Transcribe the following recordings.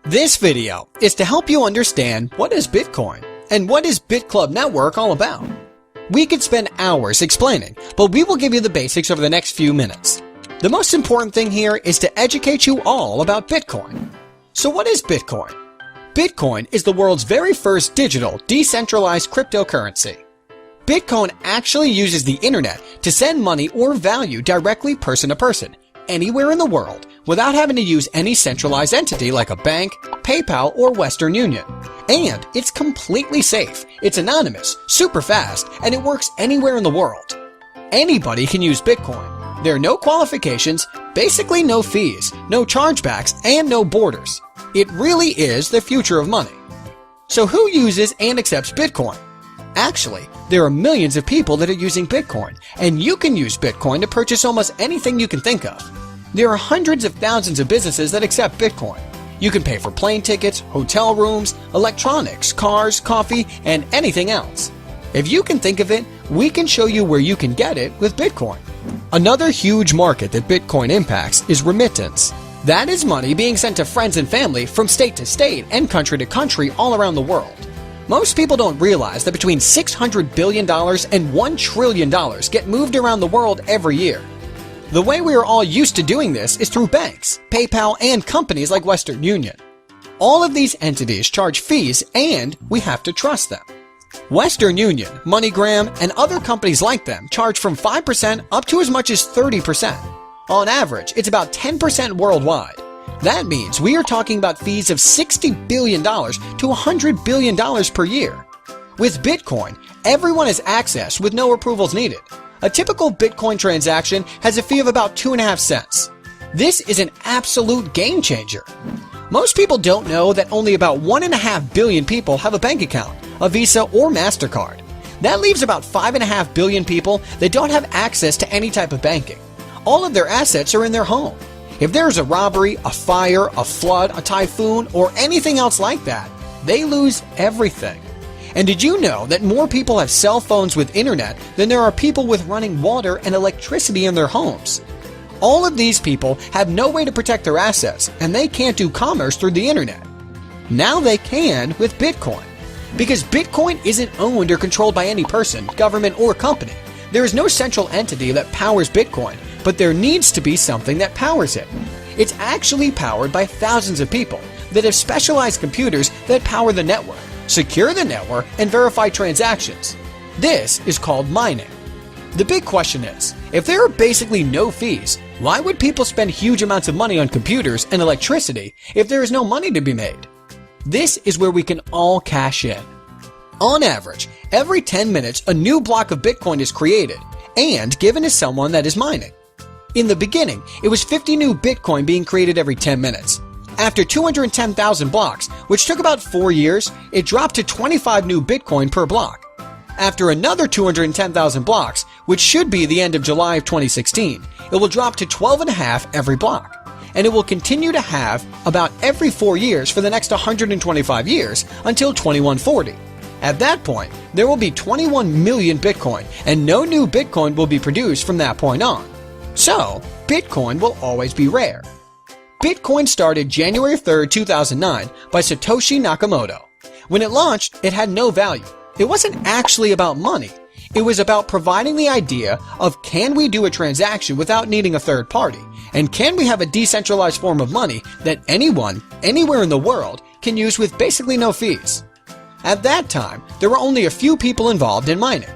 This video is to help you understand what is Bitcoin and what is BitClub network all about. We could spend hours explaining, but we will give you the basics over the next few minutes. The most important thing here is to educate you all about Bitcoin. So what is Bitcoin? Bitcoin is the world's very first digital, decentralized cryptocurrency. Bitcoin actually uses the internet to send money or value directly person to person, anywhere in the world, without having to use any centralized entity like a bank, PayPal, or Western Union. And it's completely safe, it's anonymous, super fast, and it works anywhere in the world. Anybody can use Bitcoin. There are no qualifications, basically no fees, no chargebacks, and no borders. It really is the future of money. So who uses and accepts Bitcoin? Actually, there are millions of people that are using Bitcoin, and you can use Bitcoin to purchase almost anything you can think of. There are hundreds of thousands of businesses that accept Bitcoin. You can pay for plane tickets, hotel rooms, electronics, cars, coffee, and anything else. If you can think of it, we can show you where you can get it with Bitcoin. Another huge market that Bitcoin impacts is remittance. That is money being sent to friends and family from state to state and country to country all around the world. Most people don't realize that between $600 billion and $1 trillion get moved around the world every year. The way we are all used to doing this is through banks, PayPal, and companies like Western Union. All of these entities charge fees and we have to trust them. Western Union, MoneyGram, and other companies like them charge from 5% up to as much as 30%. On average, it's about 10% worldwide. That means we are talking about fees of $60 billion to $100 billion per year. With Bitcoin, everyone has access with no approvals needed. A typical Bitcoin transaction has a fee of about 2.5 cents. This is an absolute game changer. Most people don't know that only about 1.5 billion people have a bank account, a Visa or MasterCard. That leaves about 5.5 billion people that don't have access to any type of banking. All of their assets are in their home. If there's a robbery, a fire, a flood, a typhoon, or anything else like that, they lose everything. And did you know that more people have cell phones with internet than there are people with running water and electricity in their homes? All of these people have no way to protect their assets, and they can't do commerce through the internet. Now they can with Bitcoin. Because Bitcoin isn't owned or controlled by any person, government, or company. There is no central entity that powers Bitcoin, but there needs to be something that powers it. It's actually powered by thousands of people that have specialized computers that power the network, secure the network, and verify transactions. This is called mining. The big question is, if there are basically no fees, why would people spend huge amounts of money on computers and electricity if there is no money to be made? This is where we can all cash in. On average, every 10 minutes a new block of Bitcoin is created and given to someone that is mining. In the beginning, it was 50 new Bitcoin being created every 10 minutes. After 210,000 blocks, which took about 4 years, it dropped to 25 new Bitcoin per block. After another 210,000 blocks, which should be the end of July of 2016, it will drop to 12.5 every block. And it will continue to have about every 4 years for the next 125 years until 2140. At that point, there will be 21 million Bitcoin, and no new Bitcoin will be produced from that point on. So, Bitcoin will always be rare. Bitcoin started January 3, 2009 by Satoshi Nakamoto. When it launched, it had no value. It wasn't actually about money. It was about providing the idea of can we do a transaction without needing a third party? And can we have a decentralized form of money that anyone, anywhere in the world, can use with basically no fees? At that time, there were only a few people involved in mining.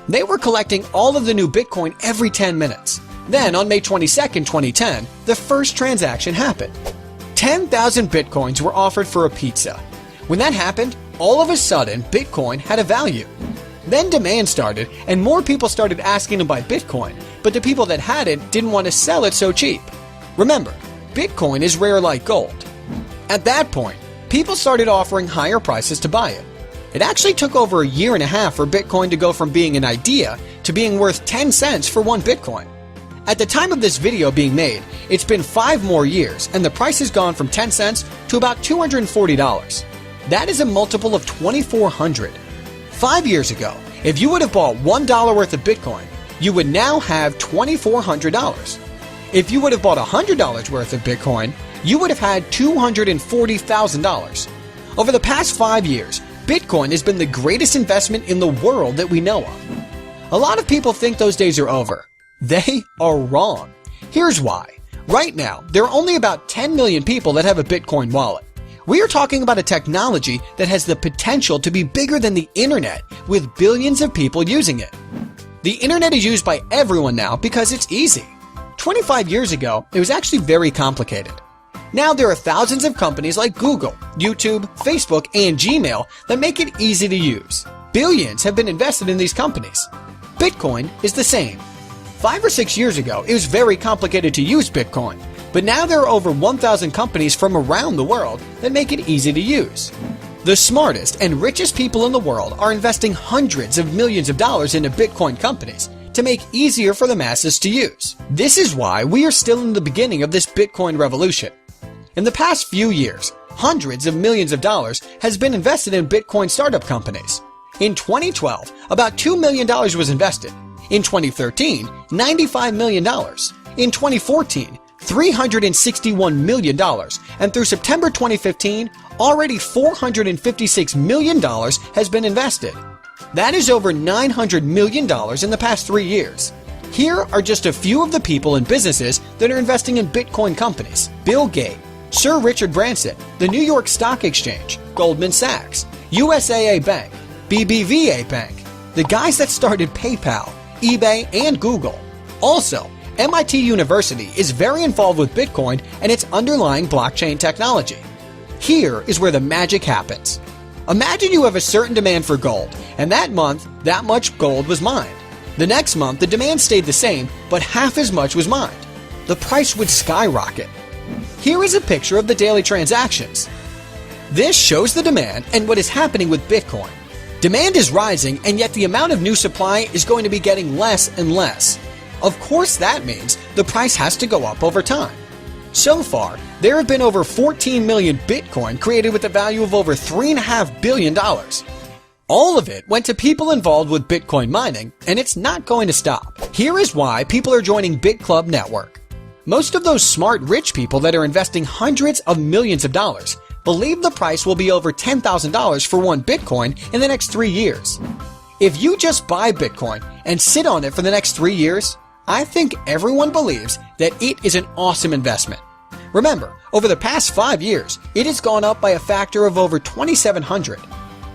They were collecting all of the new Bitcoin every 10 minutes. Then, on May 22, 2010, the first transaction happened. 10,000 Bitcoins were offered for a pizza. When that happened, all of a sudden, Bitcoin had a value. Then demand started, and more people started asking to buy Bitcoin, but the people that had it didn't want to sell it so cheap. Remember, Bitcoin is rare like gold. At that point, people started offering higher prices to buy it. It actually took over a year and a half for Bitcoin to go from being an idea to being worth 10 cents for one Bitcoin. At the time of this video being made, it's been 5 more years and the price has gone from 10 cents to about $240. That is a multiple of 2,400. 5 years ago, if you would have bought $1 worth of Bitcoin, you would now have $2,400. If you would have bought $100 worth of Bitcoin, you would have had $240,000. Over the past 5 years, Bitcoin has been the greatest investment in the world that we know of. A lot of people think those days are over. They are wrong. Here's why. Right now, there are only about 10 million people that have a Bitcoin wallet. We are talking about a technology that has the potential to be bigger than the internet, with billions of people using it. The internet is used by everyone now because it's easy. 25 years ago, it was actually very complicated. Now there are thousands of companies like Google, YouTube, Facebook, and Gmail that make it easy to use. Billions have been invested in these companies. Bitcoin is the same. 5 or 6 years ago, it was very complicated to use Bitcoin, but now there are over 1,000 companies from around the world that make it easy to use. The smartest and richest people in the world are investing hundreds of millions of dollars into Bitcoin companies to make it easier for the masses to use. This is why we are still in the beginning of this Bitcoin revolution. In the past few years, hundreds of millions of dollars has been invested in Bitcoin startup companies. In 2012, about $2 million was invested. In 2013, $95 million. In 2014, $361 million. And through September 2015, already $456 million has been invested. That is over $900 million in the past 3 years. Here are just a few of the people and businesses that are investing in Bitcoin companies. Bill Gates, Sir Richard Branson, the New York Stock Exchange, Goldman Sachs, USAA Bank, BBVA Bank, the guys that started PayPal, eBay, and Google. Also, MIT University is very involved with Bitcoin and its underlying blockchain technology. Here is where the magic happens. Imagine you have a certain demand for gold, and that month, that much gold was mined. The next month, the demand stayed the same, but half as much was mined. The price would skyrocket. Here is a picture of the daily transactions. This shows the demand and what is happening with Bitcoin. Demand is rising, and yet the amount of new supply is going to be getting less and less. Of course, that means the price has to go up over time. So far, there have been over 14 million Bitcoin created with a value of over $3.5 billion. All of it went to people involved with Bitcoin mining, and it's not going to stop. Here is why people are joining BitClub network. Most of those smart rich people that are investing hundreds of millions of dollars believe the price will be over $10,000 for one Bitcoin in the next 3 years. If you just buy Bitcoin and sit on it for the next 3 years, I think everyone believes that it is an awesome investment. Remember, over the past 5 years, it has gone up by a factor of over 2,700.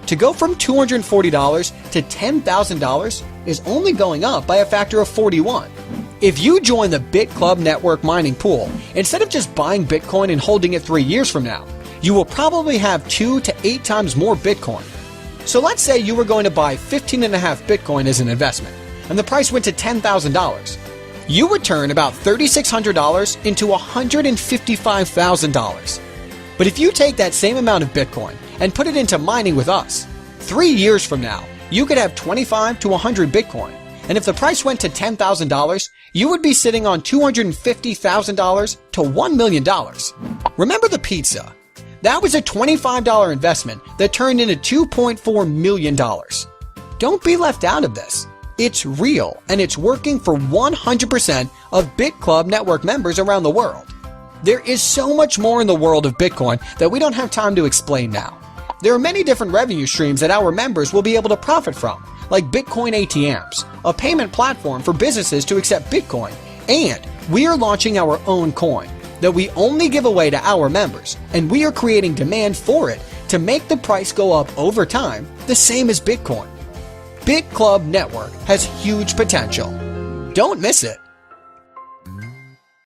To go from $240 to $10,000 is only going up by a factor of 41. If you join the BitClub network mining pool, instead of just buying Bitcoin and holding it 3 years from now, you will probably have 2 to 8 times more Bitcoin. So let's say you were going to buy 15.5 Bitcoin as an investment, and the price went to $10,000. You would turn about $3,600 into $155,000. But if you take that same amount of Bitcoin and put it into mining with us, 3 years from now, you could have 25 to 100 Bitcoin. And if the price went to $10,000, you would be sitting on $250,000 to $1 million. Remember the pizza? That was a $25 investment that turned into $2.4 million. Don't be left out of this. It's real, and it's working for 100% of BitClub network members around the world. There is so much more in the world of Bitcoin that we don't have time to explain now. There are many different revenue streams that our members will be able to profit from, like Bitcoin ATMs, a payment platform for businesses to accept Bitcoin, and we are launching our own coin that we only give away to our members, and we are creating demand for it to make the price go up over time, the same as Bitcoin. BitClub Network has huge potential. Don't miss it.